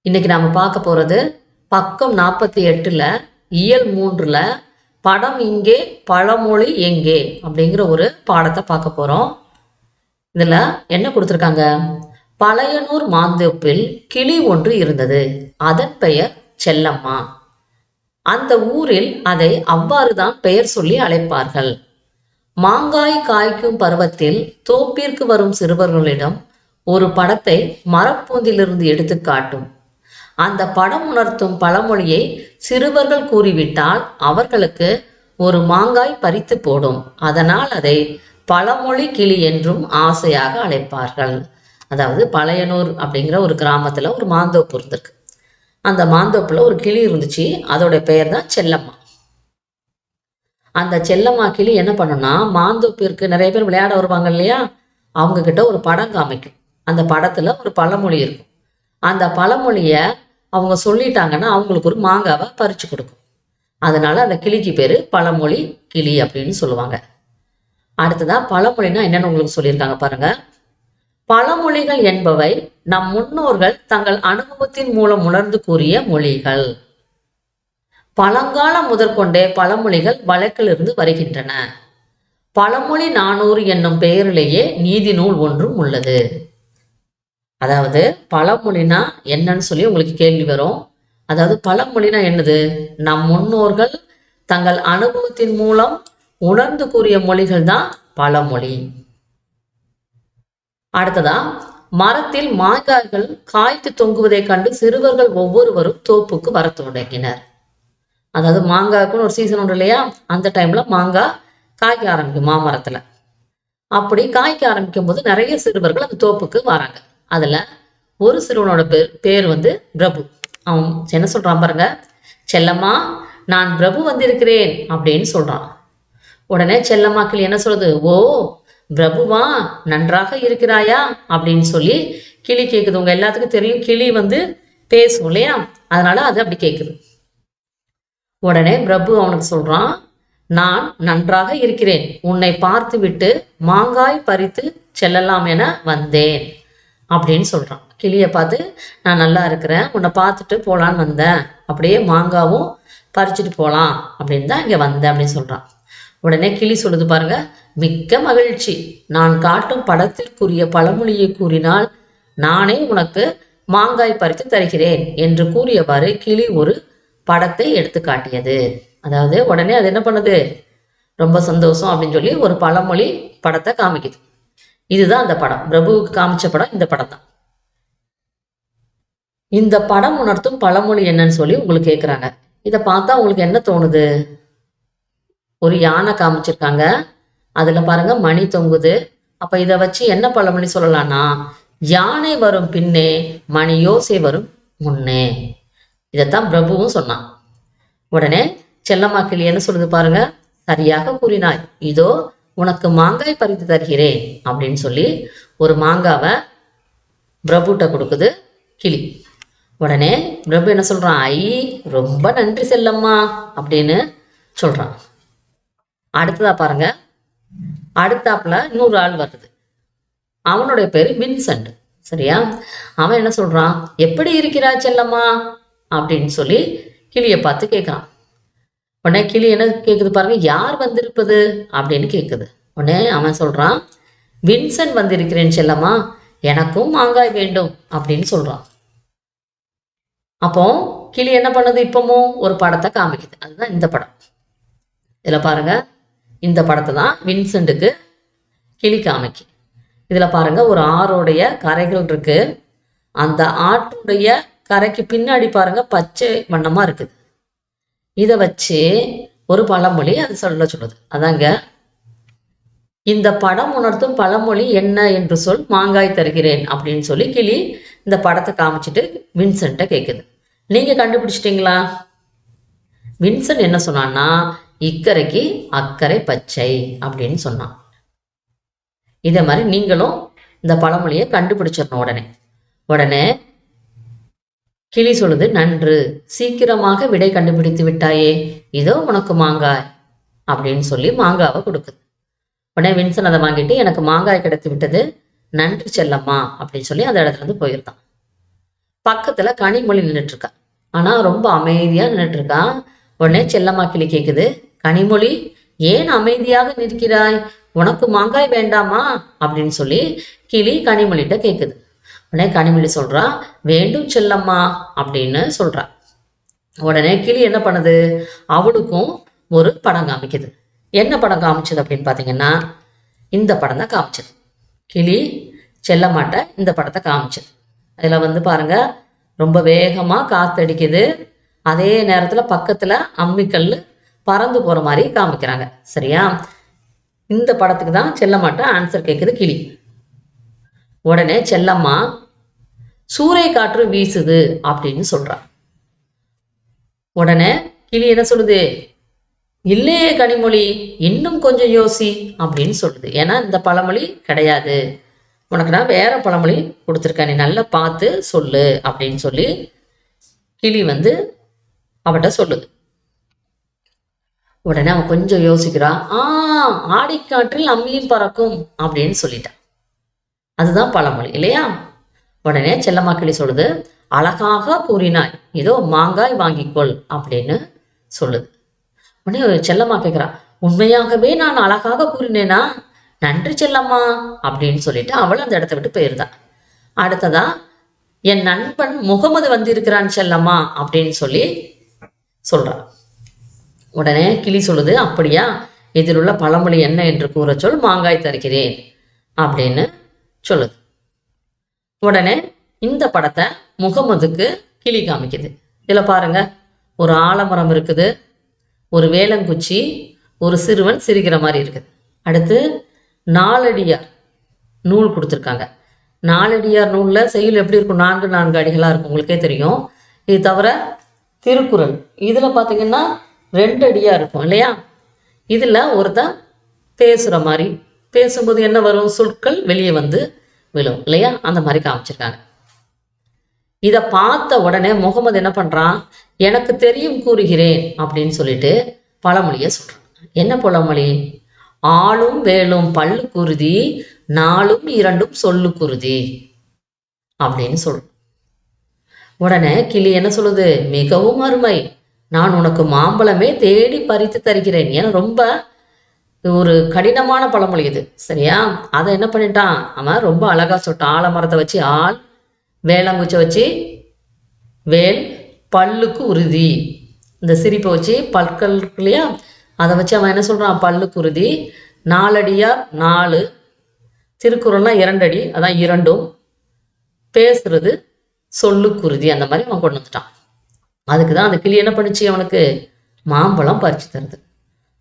இன்னைக்கு நாம பார்க்க போறது பக்கம் 48ல் இயல் 3ல் படம் இங்கே பழமொழி எங்கே அப்படிங்கிற ஒரு பாடத்தை பார்க்க போறோம். இதுல என்ன கொடுத்துருக்காங்க? பழையனூர் மாந்தோப்பில் கிளி ஒன்று இருந்தது. அதன் பெயர் செல்லம்மா. அந்த ஊரில் அதை அவ்வாறுதான் பெயர் சொல்லி அழைப்பார்கள். மாங்காய் காய்க்கும் பருவத்தில் தோப்பிற்கு வரும் சிறுவர்களிடம் ஒரு படத்தை மரப்பூந்திலிருந்து எடுத்து காட்டும். அந்த படம் உணர்த்தும் பழமொழியை சிறுவர்கள் கூறிவிட்டால் அவர்களுக்கு ஒரு மாங்காய் பறித்து போடும். அதனால் அதை பழமொழி கிளி என்றும் ஆசையாக அழைப்பார்கள். அதாவது பழையனூர் அப்படிங்கிற ஒரு கிராமத்தில் ஒரு மாந்தோப்பு இருந்திருக்கு. அந்த மாந்தோப்பில் ஒரு கிளி இருந்துச்சு. அதோட பெயர் தான் செல்லம்மா. அந்த செல்லம்மா கிளி என்ன பண்ணுன்னா, மாந்தோப்பிற்கு நிறைய பேர் விளையாட வருவாங்க இல்லையா, அவங்க கிட்ட ஒரு படம் காமிக்கும். அந்த படத்துல ஒரு பழமொழி இருக்கும். அந்த பழமொழியை அவங்க சொல்லிட்டாங்கன்னா அவங்களுக்கு ஒரு மாங்காவை பறிச்சு கொடுக்கும். அதனால அந்த கிளிக்கு பேரு பழமொழி கிளி அப்படின்னு சொல்லுவாங்க. அடுத்ததா பழமொழினா என்னன்னு உங்களுக்கு சொல்லியிருக்காங்க பாருங்க. பழமொழிகள் என்பவை நம் முன்னோர்கள் தங்கள் அனுபவத்தின் மூலம் உணர்ந்து கூறிய மொழிகள். பழங்காலம் முதற்கொண்டே பழமொழிகள் வழக்கிலிருந்து வருகின்றன. பழமொழி 400 என்னும் பெயரிலேயே நீதி நூல் ஒன்றும் உள்ளது. அதாவது பழமொழினா என்னன்னு சொல்லி உங்களுக்கு கேள்வி வரும். அதாவது பழமொழினா என்னது? நம் முன்னோர்கள் தங்கள் அனுபவத்தின் மூலம் உணர்ந்து கூறிய மொழிகள் தான் பழமொழி. அடுத்ததா, மரத்தில் மாங்காய்கள் காய்த்து தொங்குவதை கண்டு சிறுவர்கள் ஒவ்வொருவரும் தோப்புக்கு வர தொடங்கினர். அதாவது மாங்காய்க்குன்னு ஒரு சீசன் உண்டு இல்லையா, அந்த டைம்ல மாங்காய் காய்க்க ஆரம்பிக்கும் மாமரத்துல. அப்படி காய்க்க ஆரம்பிக்கும் போது நிறைய சிறுவர்கள் அந்த தோப்புக்கு வராங்க. அதுல ஒரு சிறுவனோட பேர் வந்து பிரபு. அவன் என்ன சொல்றான் பாருங்க, செல்லம்மா நான் பிரபு வந்திருக்கிறேன் அப்படின்னு சொல்றான். உடனே செல்லம்மா கிளி என்ன சொல்லுது, ஓ பிரபுவா, நன்றாக இருக்கிறாயா அப்படின்னு சொல்லி கிளி கேட்குது. உங்க எல்லாத்துக்கும் தெரியும் கிளி வந்து பேசும் இல்லையா, அதனால அது அப்படி கேட்குது. உடனே பிரபு அவனுக்கு சொல்றான், நான் நன்றாக இருக்கிறேன், உன்னை பார்த்து விட்டு மாங்காய் பறித்து செல்லலாம் என வந்தேன் அப்படின்னு சொல்றான். கிளியை பார்த்து நான் நல்லா இருக்கிறேன், உன்னை பார்த்துட்டு போலான்னு வந்தேன், அப்படியே மாங்காவும் பறிச்சுட்டு போகலாம் அப்படின்னு தான் இங்கே வந்தேன் அப்படின்னு சொல்றான். உடனே கிளி சொல்லுது பாருங்க, மிக்க மகிழ்ச்சி, நான் காட்டும் படத்திற்குரிய பழமொழியை கூறினால் நானே உனக்கு மாங்காய் பறித்து தருகிறேன் என்று கூறியவாறு கிளி ஒரு படத்தை எடுத்து காட்டியது. அதாவது உடனே அது என்ன பண்ணுது, ரொம்ப சந்தோஷம் அப்படின்னு சொல்லி ஒரு பழமொழி படத்தை காமிக்குது. இதுதான் அந்த படம். பிரபுவுக்கு காமிச்ச படம் இந்த படம் தான். இந்த படம் உணர்த்தும் பழமொழி என்னன்னு சொல்லி உங்களுக்கு கேட்குறாங்க. இதை பார்த்தா உங்களுக்கு என்ன தோணுது? ஒரு யானை காமிச்சிருக்காங்க, அதுல பாருங்க மணி தொங்குது. அப்ப இதை வச்சு என்ன பழமொழி சொல்லலாம்னா, யானை வரும் பின்னே மணி யோசை வரும் முன்னே. இதைத்தான் பிரபுவும் சொன்னான். உடனே செல்லம்மா கிளி என்ன சொல்லுது பாருங்க, சரியாக கூறினாய், இதோ உனக்கு மாங்காய் பறித்து தருகிறேன் அப்படின்னு சொல்லி ஒரு மாங்காவை பிரபுட்ட கொடுக்குது கிளி. உடனே பிரபு என்ன சொல்றான், ஐ ரொம்ப நன்றி செல்லம்மா அப்படின்னு சொல்றான். அடுத்ததா பாருங்க, அடுத்தாப்புல இன்னொரு ஆள் வருது. அவனுடைய பேரு வின்சென்ட். சரியா? அவன் என்ன சொல்றான், எப்படி இருக்கிறா செல்லம்மா அப்படின்னு சொல்லி கிளியை பார்த்து கேட்குறான். உடனே கிளி என்ன கேட்குது பாருங்க, யார் வந்திருப்பது அப்படின்னு கேட்குது. உடனே அவன் சொல்றான், வின்சென்ட் வந்திருக்கிறேன் செல்லம்மா, எனக்கும் மாங்காய் வேண்டும் அப்படின்னு சொல்றான். அப்போ கிளி என்ன பண்ணுது, இப்பவும் ஒரு படத்தை காமிக்குது. அதுதான் இந்த படம். இதுல பாருங்க, இந்த படத்தை தான் வின்சென்ட்டுக்கு கிளி காமிக்கு. இதுல பாருங்க, ஒரு ஆறுடைய கரைகள் இருக்கு. அந்த ஆற்றுடைய கரைக்கு பின்னாடி பாருங்க பச்சை வண்ணமா இருக்குது. இதை வச்சு ஒரு பழமொழி அது சொல்லுது. அதாங்க, இந்த படம் உணர்த்தும் பழமொழி என்ன என்று சொல், மாங்காய் தருகிறேன் அப்படின்னு சொல்லி கிளி இந்த படத்தை காமிச்சிட்டு வின்சென்ட்டை கேட்குது. நீங்க கண்டுபிடிச்சிட்டீங்களா? வின்சென்ட் என்ன சொன்னான்னா, இக்கரைக்கு அக்கறை பச்சை அப்படின்னு சொன்னான். இதே மாதிரி நீங்களும் இந்த பழமொழியை கண்டுபிடிச்சிடணும். உடனே கிளி சொல்லுது, நன்று, சீக்கிரமாக விடை கண்டுபிடித்து விட்டாயே, இதோ உனக்கு மாங்காய் அப்படின்னு சொல்லி மாங்காவை கொடுக்குது. உடனே வின்சன் அதை வாங்கிட்டு, எனக்கு மாங்காய் கிடைத்து விட்டது, நன்றி செல்லம்மா அப்படின்னு சொல்லி அந்த இடத்துல இருந்து போயிருந்தான். பக்கத்துல கனிமொழி நின்றுட்டு இருக்கா. ஆனா ரொம்ப அமைதியா நின்றுட்டு இருக்கான். உடனே செல்லம்மா கிளி கேக்குது, கனிமொழி ஏன் அமைதியாக நிற்கிறாய்? உனக்கு மாங்காய் வேண்டாமா அப்படின்னு சொல்லி கிளி கனிமொழிகிட்ட கேக்குது. உடனே கனிமொழி சொல்றா, வேண்டும் செல்லம்மா அப்படின்னு சொல்றா. உடனே கிளி என்ன பண்ணுது, அவளுக்கும் ஒரு படம் காமிக்குது. என்ன படம் காமிச்சது அப்படின்னு பார்த்தீங்கன்னா, இந்த படம் தான் காமிச்சது. கிளி செல்லம்மாட்ட இந்த படத்தை காமிச்சது. அதில் வந்து பாருங்க, ரொம்ப வேகமாக காத்தடிக்குது. அதே நேரத்தில் பக்கத்தில் அம்மிக்கல் பறந்து போகிற மாதிரி காமிக்கிறாங்க. சரியா? இந்த படத்துக்கு தான் செல்லம்மாட்ட ஆன்சர் கேட்குது கிளி. உடனே செல்லம்மா சூறை காற்று வீசுது அப்படின்னு சொல்றா. உடனே கிளி என்ன சொல்லுது, இல்லையே கனிமொழி, இன்னும் கொஞ்சம் யோசி அப்படின்னு சொல்லுது. ஏன்னா இந்த பழமொழி கிடையாது, உனக்கு நான் வேற பழமொழி கொடுத்துருக்கேன், நீ நல்லா பார்த்து சொல்லு அப்படின்னு சொல்லி கிளி வந்து அவட்ட சொல்லுது. உடனே அவன் கொஞ்சம் யோசிக்கிறான். ஆடிக்காற்றில் அம்மியும் பறக்கும் அப்படின்னு சொல்லிட்டான். அதுதான் பழமொழி இல்லையா? உடனே செல்லம்மா கிளி சொல்லுது, அழகாக கூறினாய், இதோ மாங்காய் வாங்கிக்கொள் அப்படின்னு சொல்லுது. உடனே செல்லம்மா கேட்குறா, உண்மையாகவே நான் அழகாக கூறினேனா? நன்றி செல்லம்மா அப்படின்னு சொல்லிட்டு அவள் அந்த இடத்த விட்டு போயிருந்தா. அடுத்ததா, என் நண்பன் முகமது வந்திருக்கிறான் செல்லம்மா அப்படின்னு சொல்லி சொல்றா. உடனே கிளி சொல்லுது, அப்படியா, இதில் உள்ள பழமொழி என்ன என்று கூற சொல், மாங்காய் தருகிறேன் அப்படின்னு சொல்லுது. உடனே இந்த படத்தை முகமதுக்கு கிளி காமிக்குது. இதில் பாருங்க, ஒரு ஆலமரம் இருக்குது, ஒரு வேலங்குச்சி, ஒரு சிறுவன் சிரிக்கிற மாதிரி இருக்குது. அடுத்து நாலடியார் நூல் கொடுத்துருக்காங்க. நாலடியார் நூலில் செய்யுள் எப்படி இருக்கும், 4 அடிகளாக இருக்கும், உங்களுக்கே தெரியும். இது தவிர திருக்குறள் இதில் பார்த்தீங்கன்னா 2 அடியாக இருக்கும் இல்லையா? இதில் ஒருத்தன் பேசுகிற மாதிரி, பேசும்போது என்ன வரும், சொற்கள் வெளியே வந்து விழும் இல்லையா? அந்த மாதிரி காமிச்சிருக்காங்க. இதை பார்த்த உடனே முகமது என்ன பண்ணுறான், எனக்கு தெரியும் கூறுகிறேன் அப்படின்னு சொல்லிட்டு பழமொழியை சொல்கிறான். என்ன பழமொழி? ஆளும் வேலும் பல்லு குருதி, 4ம் 2ம் சொல்லு குருதி அப்படின்னு சொல்றோம். உடனே கிளி என்ன சொல்லுது, மிகவும் அருமை, நான் உனக்கு மாம்பழமே தேடி பறித்து தருகிறேன். ஏன்னா ரொம்ப ஒரு கடினமான பழமொழி இது. சரியா? அதை என்ன பண்ணிட்டான் அவன், ரொம்ப அழகா சொல்லிட்டான். ஆலமரத்தை வச்சு ஆள், வேளாங்குச்சை வச்சு வேல், பல்லுக்கு உறுதி, இந்த சிரிப்பை வச்சு பற்கள் இல்லையா, அதை வச்சு அவன் என்ன சொல்கிறான், பல்லுக்கு உறுதி. 4 அடியார் 4, திருக்குறள்னா 2 அடி, அதான் 2ம், பேசுறது சொல்லுக்குருதி, அந்த மாதிரி அவன் கொண்டு வந்துட்டான். அதுக்கு தான் அந்த கிளி என்ன பண்ணிச்சு, அவனுக்கு மாம்பழம் பறிச்சு தருது.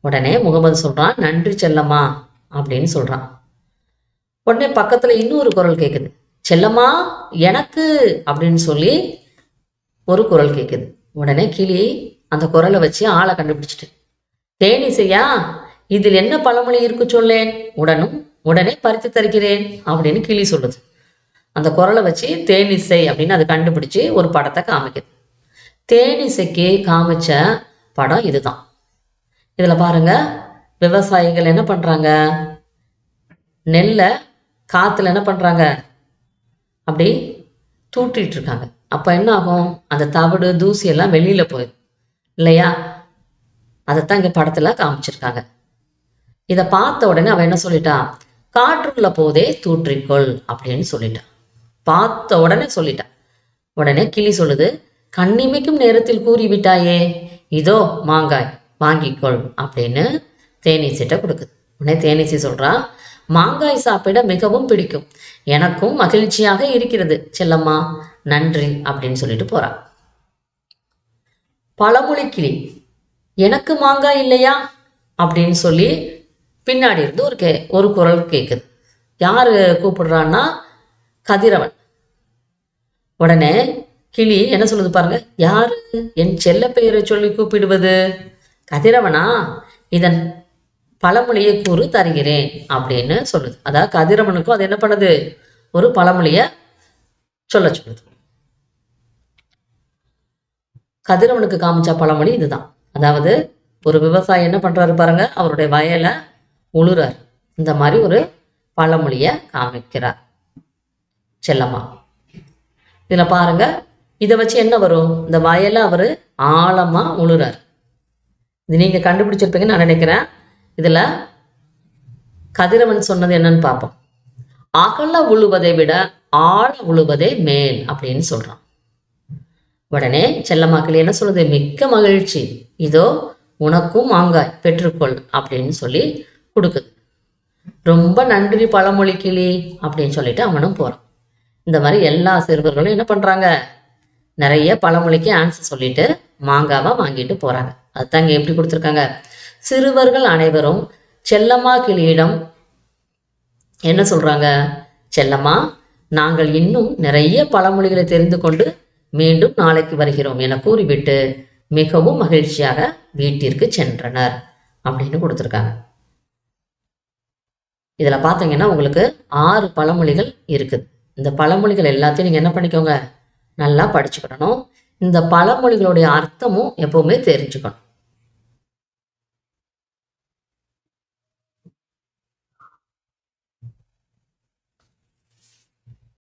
உடனே முகமது சொல்கிறான், நன்றி செல்லம்மா அப்படின்னு சொல்கிறான். உடனே பக்கத்தில் இன்னொரு குரல் கேட்குது, செல்லம்மா எனக்கு அப்படின்னு சொல்லி ஒரு குரல் கேட்குது. உடனே கிளி அந்த குரலை வச்சு ஆளை கண்டுபிடிச்சிட்டு, தேனிசையா, இதில் என்ன பழமொழி இருக்கு சொல்லேன், உடனே பறித்து தருகிறேன் அப்படின்னு கிளி சொல்லுது. அந்த குரலை வச்சு தேனிசை அப்படின்னு அதை கண்டுபிடிச்சு ஒரு படத்தை காமிக்குது. தேனிசைக்கு காமிச்ச படம் இதுதான். இதில் பாருங்க, விவசாயிகள் என்ன பண்ணுறாங்க, நெல்லை காற்றுல என்ன பண்ணுறாங்க, அப்படி தூட்டிட்டு இருக்காங்க. அப்போ என்ன ஆகும், அந்த தவிடு தூசி எல்லாம் வெளியில் போயிடும் இல்லையா? அதைத்தான் இங்கே படத்தில் காமிச்சிருக்காங்க. இதை பார்த்த உடனே அவன் என்ன சொல்லிட்டான், காற்றுள்ள போதே தூற்றிக்கொள் அப்படின்னு சொல்லிட்டான். பார்த்த உடனே சொல்லிட்டான். உடனே கிளி சொல்லுது, கண்ணிமைக்கும் நேரத்தில் கூறிவிட்டாயே, இதோ மாங்காய் வாங்கிக்கொள் அப்படின்னு தேனீசிட்ட கொடுக்குது. உடனே தேனீசி சொல்றா, மாங்காய் சாப்பிட மிகவும் பிடிக்கும், எனக்கும் மகிழ்ச்சியாக இருக்கிறது செல்லம்மா, நன்றி அப்படின்னு சொல்லிட்டு போறா. பழமொழி கிளி, எனக்கு மாங்காய் இல்லையா அப்படின்னு சொல்லி பின்னாடி இருந்து ஒரு குரல் கேட்குது. யாரு கூப்பிடுறான்னா கதிரவன். உடனே கிளி என்ன சொல்லுது பாருங்க, யாரு என் செல்ல பெயரை சொல்லி கூப்பிடுவது, கதிரவனா, இதன் பழமொழியை கூறு தருகிறேன் அப்படின்னு சொல்லுது. அதாவது கதிரவனுக்கும் அது என்ன பண்ணுது, ஒரு பழமொழியை சொல்ல சொல்லுது. கதிரவனுக்கு காமிச்ச பழமொழி இதுதான். அதாவது ஒரு விவசாயி என்ன பண்றாரு பாருங்க, அவருடைய வயலை உழுறார், இந்த மாதிரி ஒரு பழமொழியை காமிக்கிறார் செல்லம்மா. இதில் பாருங்க, இதை வச்சு என்ன வரும்? இந்த வயலை அவர் ஆழமாக உழுறார். இது நீங்கள் கண்டுபிடிச்சிருப்பீங்கன்னு நான் நினைக்கிறேன். இதில் கதிரவன் சொன்னது என்னன்னு பார்ப்போம். அகல உழுவதை விட ஆழ உழுவதே மேல் அப்படின்னு சொல்கிறான். உடனே செல்லம்மாக்களி என்ன சொல்லுது? மிக்க மகிழ்ச்சி, இதோ உனக்கும் மாங்காய் பெற்றுக்கொள் அப்படின்னு சொல்லி கொடுக்குது. ரொம்ப நன்றி பழமொழி கிளி அப்படின்னு சொல்லிட்டு அவனும் போகிறான். இந்த மாதிரி எல்லா சிறுவர்களும் என்ன பண்ணுறாங்க? நிறைய பழமொழிக்கு ஆன்சர் சொல்லிட்டு மாங்காவை வாங்கிட்டு போகிறாங்க. அதுதாங்க எப்படி கொடுத்துருக்காங்க. சிறுவர்கள் அனைவரும் செல்லம்மா கிளியிடம் என்ன சொல்கிறாங்க? செல்லம்மா, நாங்கள் இன்னும் நிறைய பழமொழிகளை தெரிந்து கொண்டு மீண்டும் நாளைக்கு வருகிறோம் என கூறிவிட்டு மிகவும் மகிழ்ச்சியாக வீட்டிற்கு சென்றனர் அப்படின்னு கொடுத்துருக்காங்க. இதில் பார்த்தீங்கன்னா உங்களுக்கு 6 பழமொழிகள் இருக்குது. இந்த பழமொழிகள் எல்லாத்தையும் நீங்கள் என்ன பண்ணிக்கோங்க? நல்லா படிச்சுக்கிடணும். இந்த பழமொழிகளுடைய அர்த்தமும் எப்பவுமே தெரிஞ்சுக்கணும்.